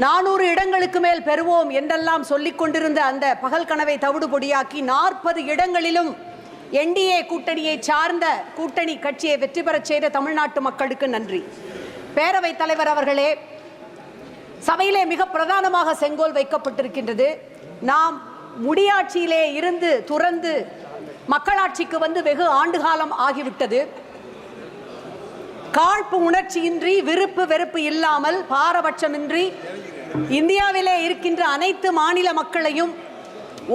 400 இடங்களுக்கு மேல் பெறுவோம் என்றெல்லாம் சொல்லிக் கொண்டிருந்த அந்த பகல் கனவை தவிடு பொடியாக்கி 40 இடங்களிலும் என்டிஏ கூட்டணியை சார்ந்த கூட்டணி கட்சியை வெற்றி பெறச் செய்த தமிழ்நாட்டு மக்களுக்கு நன்றி. பேரவைத் தலைவர் அவர்களே, சபையிலே மிக பிரதானமாக செங்கோல் வைக்கப்பட்டிருக்கின்றது. நாம் முடியாட்சியிலே இருந்து துறந்து மக்களாட்சிக்கு வந்து வெகு ஆண்டுகாலம் ஆகிவிட்டது. காழ்ப்பு உணர்ச்சியின்றி, விருப்பு வெறுப்பு இல்லாமல், பாரபட்சமின்றி இந்தியாவிலே இருக்கின்ற அனைத்து மாநில மக்களையும்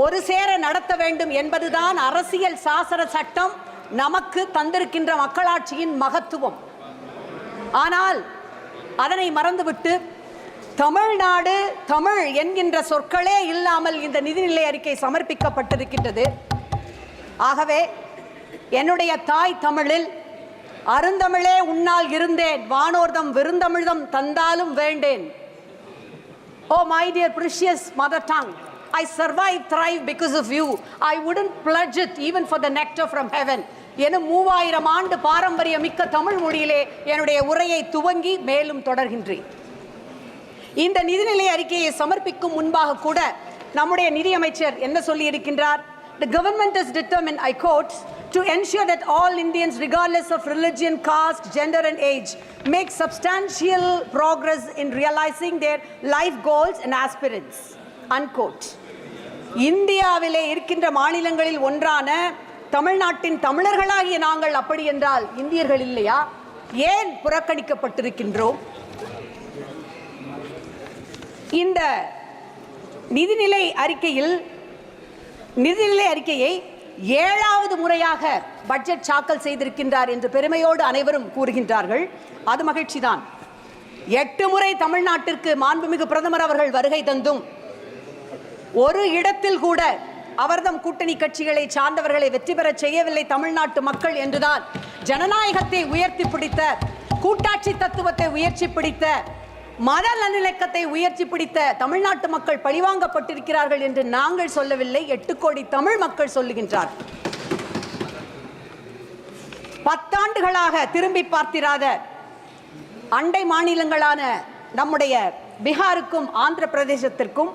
ஒரு சேர நடத்த வேண்டும் என்பதுதான் அரசியல் சாசன சட்டம் நமக்கு தந்திருக்கின்ற மக்களாட்சியின் மகத்துவம். ஆனால் அதனை மறந்துவிட்டு தமிழ்நாடு, தமிழ் என்கின்ற சொற்களே இல்லாமல் இந்த நிதிநிலை அறிக்கை சமர்ப்பிக்கப்பட்டிருக்கின்றது. ஆகவே என்னுடைய தாய் தமிழில் அருந்தமிழே உன்னால் இருந்தேன், வானோர்தம் விருந்தமிழ்தம் தந்தாலும் வேண்டேன். Oh my dear precious mother tongue, I survive, thrive because of you. I wouldn't pledge it even for the nectar from heaven. எனும் 3000 ஆண்டு பாரம்பரிய மிக்க தமிழ் மொழியிலே என்னுடைய உரையை துவங்கி மேலும் தொடர்கின்றேன். இந்த நிதிநிலை அறிக்கையை சமர்ப்பிக்கும் முன்பாக கூட நம்முடைய நிதியமைச்சர் என்ன சொல்லி இருக்கின்றார்? The government is determined, I quote, to ensure that all Indians, regardless of religion, caste, gender and age, make substantial progress in realizing their life goals and aspirations, unquote. இந்தியாவிலே இருக்கின்ற மாநிலங்களில் ஒன்றான தமிழ்நாட்டின் தமிழர்களாகிய நாங்கள் அப்படி என்றால் இந்தியர்கள் இல்லையா? ஏன் புறக்கணிக்கப்பட்டிருக்கின்றோம்? இந்த நிதிநிலை அறிக்கையை 7வது முறையாக பட்ஜெட் தாக்கல் செய்திருக்கின்றார் என்று பெருமையோடு அனைவரும் கூறுகின்றார்கள். அது மகிழ்ச்சிதான். 8 முறை தமிழ்நாட்டிற்கு மாண்புமிகு பிரதமர் அவர்கள் வருகை தந்தும் ஒரு இடத்தில் கூட அவர்தம் கூட்டணி கட்சிகளை சார்ந்தவர்களை வெற்றி பெற செய்யவில்லை தமிழ்நாட்டு மக்கள் என்றுதான் ஜனநாயகத்தை உயர்த்தி பிடித்த, கூட்டாட்சி தத்துவத்தை உயர்த்தி பிடித்த, மத நல்லிணக்கத்தை உயர்த்தி பிடித்த தமிழ்நாட்டு மக்கள் பழிவாங்கப்பட்டிருக்கிறார்கள் என்று நாங்கள் சொல்லவில்லை, 8 கோடி தமிழ் மக்கள் சொல்லுகின்றார். 10 ஆண்டுகளாக திரும்பி பார்த்திராத அண்டை மாநிலங்களான நம்முடைய பீகாருக்கும் ஆந்திர பிரதேசத்திற்கும்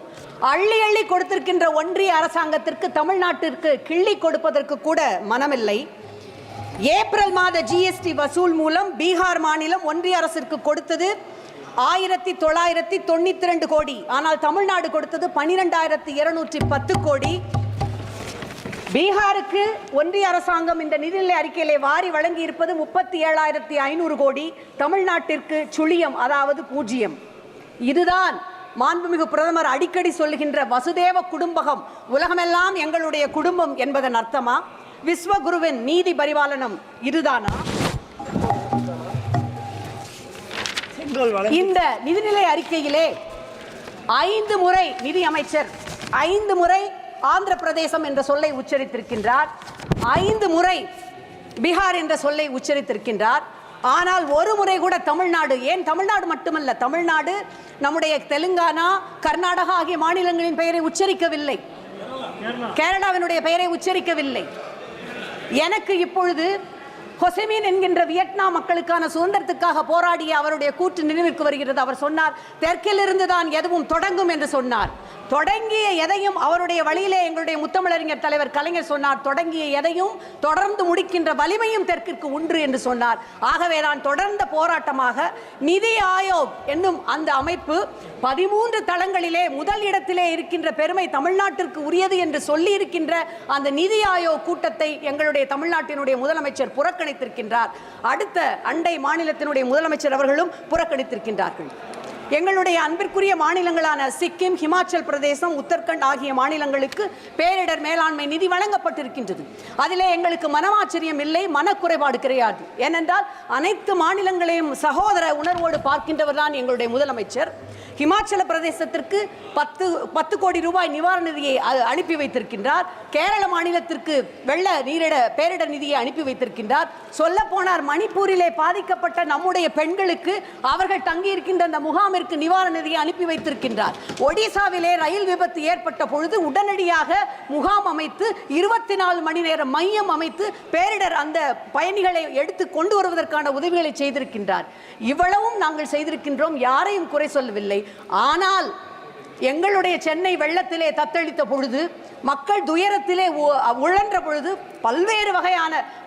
அள்ளி அள்ளி கொடுத்திருக்கின்ற ஒன்றிய அரசாங்கத்திற்கு தமிழ்நாட்டிற்கு கிள்ளி கொடுப்பதற்கு கூட மனமில்லை. ஏப்ரல் மாத ஜிஎஸ்டி வசூல் மூலம் பீகார் மாநிலம் ஒன்றிய அரசிற்கு கொடுத்தது 1992 கோடி. ஆனால் தமிழ்நாடு கொடுத்தது 12,210 கோடி. பீகாருக்கு ஒன்றிய அரசாங்கம் இந்த நிதிநிலை அறிக்கையிலே வாரி வழங்கி இருப்பது 37,500 கோடி. தமிழ்நாட்டிற்கு சுழியம், அதாவது 0. இதுதான் மாண்புமிகு பிரதமர் அடிக்கடி சொல்லுகின்ற வசுதேவ குடும்பகம், உலகமெல்லாம் எங்களுடைய குடும்பம் என்பதன் அர்த்தமா? விஸ்வகுருவின் நீதி பரிபாலனம் இதுதானா? இந்த நிதிநிலை அறிக்கையிலே 5 முறை நிதி அமைச்சர் 5 முறை ஆந்திர பிரதேசம் என்ற சொல்லை உச்சரித்திருக்கின்றார், 5 முறை பீகார் என்ற சொல்லை உச்சரித்திருக்கின்றார். ஆனால் ஒரு முறை கூட தமிழ்நாடு, ஏன் தமிழ்நாடு மட்டுமல்ல, தமிழ்நாடு, நம்முடைய தெலுங்கானா, கர்நாடகா ஆகிய மாநிலங்களின் பெயரை உச்சரிக்கவில்லை, கேரளாவினுடைய பெயரை உச்சரிக்கவில்லை. எனக்கு இப்பொழுது ஹொசைமின் என்கின்ற வியட்நாம் மக்களுக்கான சுதந்திரத்துக்காக போராடிய அவருடைய கூற்று நினைவுக்கு வருகிறது. அவர் சொன்னார், தெற்கிலிருந்து தான் எதுவும் தொடங்கும் என்று சொன்னார். தொடங்கிய எதையும் அவருடைய வழியிலே எங்களுடைய முத்தமிழறிஞர் தலைவர் கலைஞர் சொன்னார், தொடங்கிய எதையும் தொடர்ந்து முடிக்கின்ற வலிமையும் தெற்கிற்கு உண்டு என்று சொன்னார். ஆகவே தான் தொடர்ந்த போராட்டமாக நிதி ஆயோக் என்னும் அந்த அமைப்பு 13 தளங்களிலே முதல் இடத்திலே இருக்கின்ற பெருமை தமிழ்நாட்டிற்கு உரியது என்று சொல்லி இருக்கின்ற அந்த நிதி ஆயோக் கூட்டத்தை எங்களுடைய தமிழ்நாட்டினுடைய முதலமைச்சர் புறக்கணித்திருக்கின்றார். அடுத்த அண்டை மாநிலத்தினுடைய முதலமைச்சர் அவர்களும் புறக்கணித்திருக்கின்றார்கள். எங்களுடைய அன்பிற்குரிய மாநிலங்களான சிக்கிம், ஹிமாச்சல் பிரதேசம், உத்தரகண்ட் ஆகிய மாநிலங்களுக்கு பேரிடர் மேலாண்மை நிதி வழங்கப்பட்டிருக்கின்றது. அதிலே எங்களுக்கு மனமாச்சரியம் இல்லை, மனக்குறைபாடு கிடையாது. ஏனென்றால் அனைத்து மாநிலங்களையும் சகோதர உணர்வோடு பார்க்கின்றவர் தான் எங்களுடைய முதலமைச்சர். ஹிமாச்சல பிரதேசத்திற்கு 10 கோடி ரூபாய் நிவாரண நிதியை அனுப்பி வைத்திருக்கின்றார். கேரள மாநிலத்திற்கு வெள்ள பேரிடர் நிதியை அனுப்பி வைத்திருக்கின்றார். சொல்ல போனார், மணிப்பூரிலே பாதிக்கப்பட்ட நம்முடைய பெண்களுக்கு அவர்கள் தங்கியிருக்கின்ற அந்த முகாமிற்கு நிவாரண நிதியை அனுப்பி வைத்திருக்கின்றார். ஒடிசாவிலே ரயில் விபத்து ஏற்பட்ட பொழுது உடனடியாக முகாம் அமைத்து 24 மணி நேரம் மையம் அமைத்து பேரிடர் அந்த பயணிகளை எடுத்து கொண்டு வருவதற்கான உதவிகளை செய்திருக்கின்றார். இவ்வளவும் நாங்கள் செய்திருக்கின்றோம், யாரையும் குறை சொல்லவில்லை. ஆனால் எங்களுடைய சென்னை வெள்ளத்திலே தத்தளித்த பொழுது, மக்கள் துயரத்திலே உழன்ற பொழுது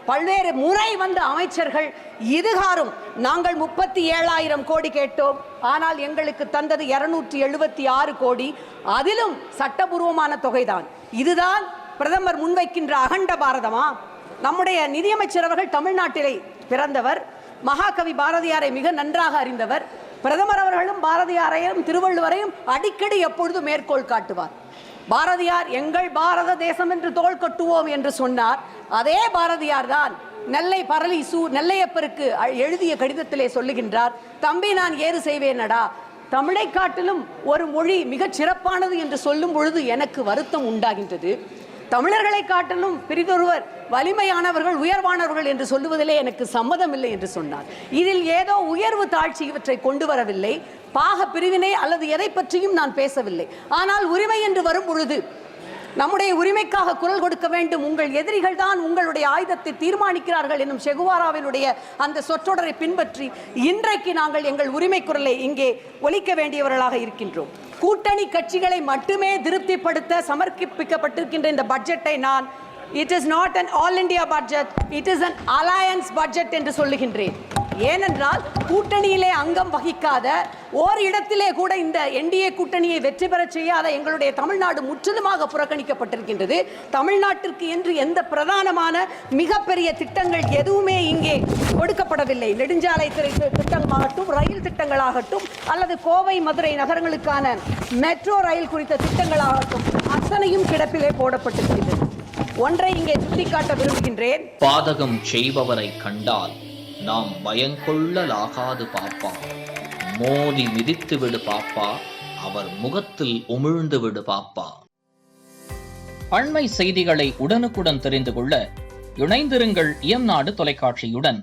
பல்வேறு முறை வந்த அமைச்சர்கள் இதுகாரும் நாங்கள் 37,000 கோடி கேட்டோம், ஆனால் எங்களுக்கு தந்தது 276 கோடி, அதிலும் சட்டபூர்வமான தொகைதான். இதுதான் பிரதமர் முன்வைக்கின்ற அகண்ட பாரதமா? நம்முடைய நிதியமைச்சர் அவர்கள் தமிழ்நாட்டிலே பிறந்தவர், மகாகவி பாரதியாரை மிக நன்றாக அறிந்தவர். பிரதமர் அவர்களும் பாரதியாரையும் திருவள்ளுவரையும் அடிக்கடி எப்பொழுதும் மேற்கோள் காட்டுவார். பாரதியார் எங்கள் பாரத தேசம் என்று தோள் கட்டுவோம் என்று சொன்னார். அதே பாரதியார் தான் நெல்லை பரளி நெல்லையப்பருக்கு எழுதிய கடிதத்திலே சொல்லுகின்றார், தம்பி நான் ஏறு செய்வேனடா, தமிழை காட்டிலும் ஒரு மொழி மிகச் சிறப்பானது என்று சொல்லும் பொழுது எனக்கு வருத்தம் உண்டாகின்றது. தமிழர்களை காட்டிலும் பிரிதொருவர் வலிமையானவர்கள் உயர்வானவர்கள் என்று சொல்லுவதிலே எனக்கு சம்மதம் இல்லை என்று சொன்னார். இதில் ஏதோ உயர்வு தாழ்ச்சி இவற்றை கொண்டு வரவில்லை, பாக பிரிவினை அல்லது எதை பற்றியும் நான் பேசவில்லை. ஆனால் உரிமை என்று வரும் பொழுது நம்முடைய உரிமைக்காக குரல் கொடுக்க வேண்டும். உங்கள் எதிரிகள் தான் உங்களுடைய ஆயுதத்தை தீர்மானிக்கிறார்கள் என்னும் செகுவாராவினுடைய அந்த சொற்றொடரை பின்பற்றி இன்றைக்கு நாங்கள் எங்கள் உரிமை குரலை இங்கே ஒலிக்க வேண்டியவர்களாக இருக்கின்றோம். கூட்டணி கட்சிகளை மட்டுமே திருப்திப்படுத்த சமர்ப்பிக்கப்பட்டிருக்கின்ற இந்த பட்ஜெட்டை நான் it is not an all India budget, it is an alliance budget என்று சொல்லுகின்றேன். ஏனென்றால் கூட்டணியிலே அங்கம் வகிக்காத ஓர் இடத்திலே கூட இந்த என்டிஏ கூட்டணியை வெற்றி பெற செய்யாத எங்களுடைய தமிழ்நாடு முற்றிலுமாக புறக்கணிக்கப்பட்டிருக்கின்றது. தமிழ்நாட்டிற்கு என்று எந்த பிரதானமான மிகப்பெரிய திட்டங்கள் எதுவுமே இங்கே கொடுக்கப்படவில்லை. நெடுஞ்சாலை திட்டமாகட்டும், ரயில் திட்டங்களாகட்டும், அல்லது கோவை மதுரை நகரங்களுக்கான மெட்ரோ ரயில் குறித்த திட்டங்களாகட்டும், அத்தனையும் கிடப்பிலே போடப்பட்டிருக்கின்றது. ஒன்றை இங்கே சுட்டிக்காட்ட விரும்புகின்றேன். பாதகம் செய்பவரை கண்டால் நாம் பயங்கொள்ளலாகாது பாப்பா, மோதி மிதித்து விடு பாப்பா, அவர் முகத்தில் உமிழ்ந்து விடு பாப்பா. அண்மை செய்திகளை உடனுக்குடன் தெரிந்து கொள்ள இணைந்திருங்கள் இயம்நாடு தொலைக்காட்சியுடன்.